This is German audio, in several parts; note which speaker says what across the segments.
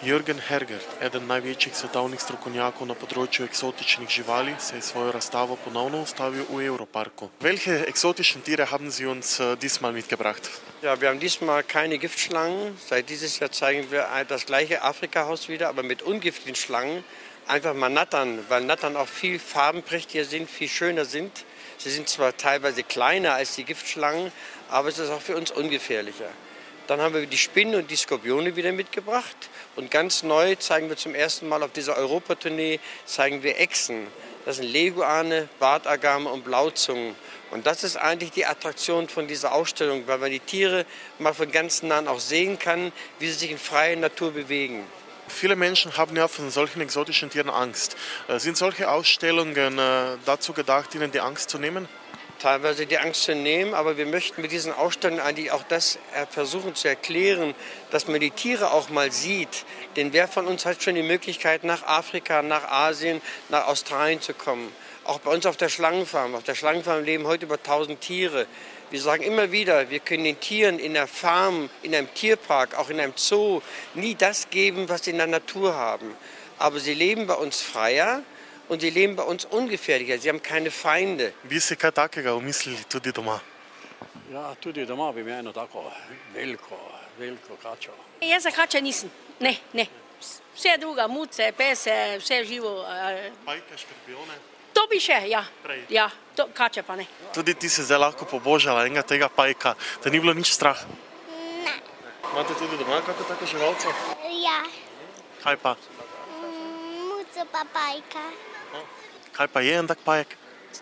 Speaker 1: Jürgen Herger, eden največjih svetovnih strokovnjakov na področju eksotičnih živali, se je svojo razstavo ponovno ustavil v Europarku. Welche exotischen Tiere haben Sie uns diesmal mitgebracht?
Speaker 2: Ja, wir haben diesmal keine Giftschlangen. Seit dieses Jahr zeigen wir das gleiche Afrikahaus wieder, aber mit ungiftigen Schlangen. Einfach mal Nattern, weil Nattern auch viel farbenprächtiger sind, viel schöner sind. Sie sind zwar teilweise kleiner als die Giftschlangen, aber es ist auch für uns ungefährlicher. Dann haben wir die Spinnen und die Skorpione wieder mitgebracht. Und ganz neu zeigen wir zum ersten Mal auf dieser Europatournee zeigen wir Echsen. Das sind Leguane, Bartagame und Blauzungen. Und das ist eigentlich die Attraktion von dieser Ausstellung, weil man die Tiere mal von ganz nah auch sehen kann, wie sie sich in freier Natur bewegen.
Speaker 1: Viele Menschen haben ja von solchen exotischen Tieren Angst. Sind solche Ausstellungen dazu gedacht, ihnen die Angst zu nehmen?
Speaker 2: Teilweise die Angst zu nehmen, aber wir möchten mit diesen Ausstellungen eigentlich auch das versuchen zu erklären, dass man die Tiere auch mal sieht. Denn wer von uns hat schon die Möglichkeit, nach Afrika, nach Asien, nach Australien zu kommen? Auch bei uns auf der Schlangenfarm. Auf der Schlangenfarm leben heute über 1000 Tiere. Wir sagen immer wieder, wir können den Tieren in der Farm, in einem Tierpark, auch in einem Zoo nie das geben, was sie in der Natur haben. Aber sie leben bei uns freier. Und sie leben bei uns ungefährlicher, sie haben keine Feinde.
Speaker 1: Bi si kaj takega umislili tudi doma?
Speaker 3: Ja, tudi doma bi imel eno tako veliko kačo.
Speaker 4: Jaz za kače nisem, ne. Vse druga, muce, pese, vse živo.
Speaker 1: Pajke, škorpione?
Speaker 4: To bi še, ja.
Speaker 1: Prej.
Speaker 4: Ja, kače pa ne.
Speaker 1: Tudi ti si zdaj lahko pobožala enega tega pajka, da ni bilo nič strah?
Speaker 5: Ne.
Speaker 1: Imate tudi doma kako tako živalce?
Speaker 5: Ja,
Speaker 1: Kaj pa?
Speaker 5: muco pa pajka,
Speaker 1: Kaj pa je en tak pajek?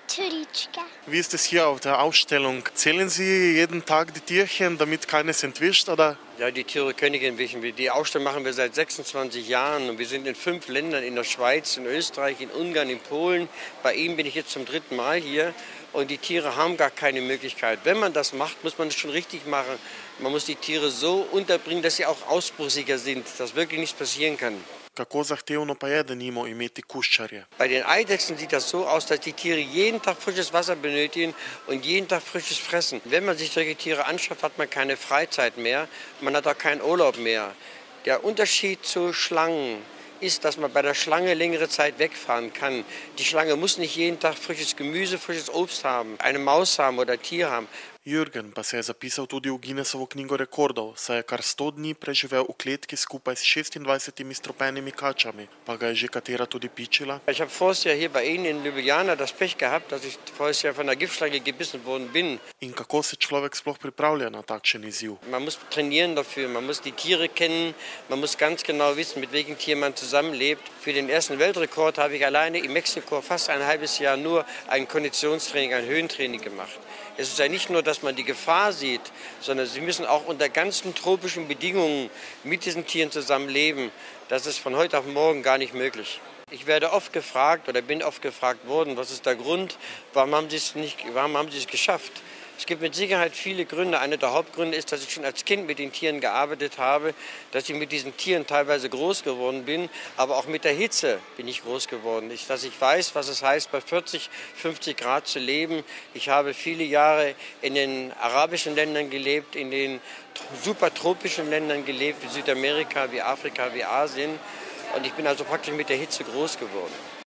Speaker 5: čurička.
Speaker 1: Wie ist es hier auf der Ausstellung? Zählen Sie jeden Tag die Tierchen, damit keines entwischt, oder?
Speaker 2: Ja, die Tiere können nicht entwischen. Die Ausstellung machen wir seit 26 Jahren und wir sind in 5 Ländern, in der Schweiz, in Österreich, in Ungarn, in Polen. Bei Ihnen bin ich jetzt zum 3. Mal hier und die Tiere haben gar keine Möglichkeit. Wenn man das macht, muss man es schon richtig machen. Man muss die Tiere so unterbringen, dass sie auch ausbruchsicher sind, dass wirklich nichts passieren kann.
Speaker 1: Kako zahtevno pa je, da nimo imeti kuščarje?
Speaker 2: Bei den Eidechsen sieht das so aus, dass die Tiere jeden Tag frisches Wasser benötigen und jeden Tag frisches Fressen. Wenn man sich solche Tiere anschafft, hat man keine Freizeit mehr, man hat auch keinen Urlaub mehr. Der Unterschied zu Schlangen ist, dass man bei der Schlange längere Zeit wegfahren kann. Die Schlange muss nicht jeden Tag frisches Gemüse, frisches Obst haben, eine Maus haben oder ein Tier haben.
Speaker 1: Jürgen pa se je zapisal tudi v Guinnessovo knjigo rekordov, saj je kar 100 dni preživel v kletki skupaj s 26 stropenimi kačami, pa ga je že katera tudi pičila.
Speaker 2: Ich habe voriges Jahr hier bei Ihnen in Ljubljana das Pech gehabt, dass ich voriges Jahr von einer Giftschlange gebissen worden bin.
Speaker 1: In kako se človek sploh pripravlja na takšen izziv?
Speaker 2: Man muss trainieren dafür, man muss die Tiere kennen, man muss ganz genau wissen, mit welchem Tier man zusammenlebt. Für den ersten Weltrekord habe ich alleine in Mexiko fast ein halbes Jahr nur ein Konditionstraining, ein Höhentraining gemacht. Es ist ja nicht nur, dass man die Gefahr sieht, sondern sie müssen auch unter ganzen tropischen Bedingungen mit diesen Tieren zusammenleben. Das ist von heute auf morgen gar nicht möglich. Ich werde oft gefragt oder bin oft gefragt worden, was ist der Grund, warum haben Sie es geschafft? Es gibt mit Sicherheit viele Gründe. Einer der Hauptgründe ist, dass ich schon als Kind mit den Tieren gearbeitet habe, dass ich mit diesen Tieren teilweise groß geworden bin, aber auch mit der Hitze bin ich groß geworden. Dass ich weiß, was es heißt, bei 40, 50 Grad zu leben. Ich habe viele Jahre in den arabischen Ländern gelebt, in den supertropischen Ländern gelebt, wie Südamerika, wie Afrika, wie Asien. Und ich bin also praktisch mit der Hitze groß geworden.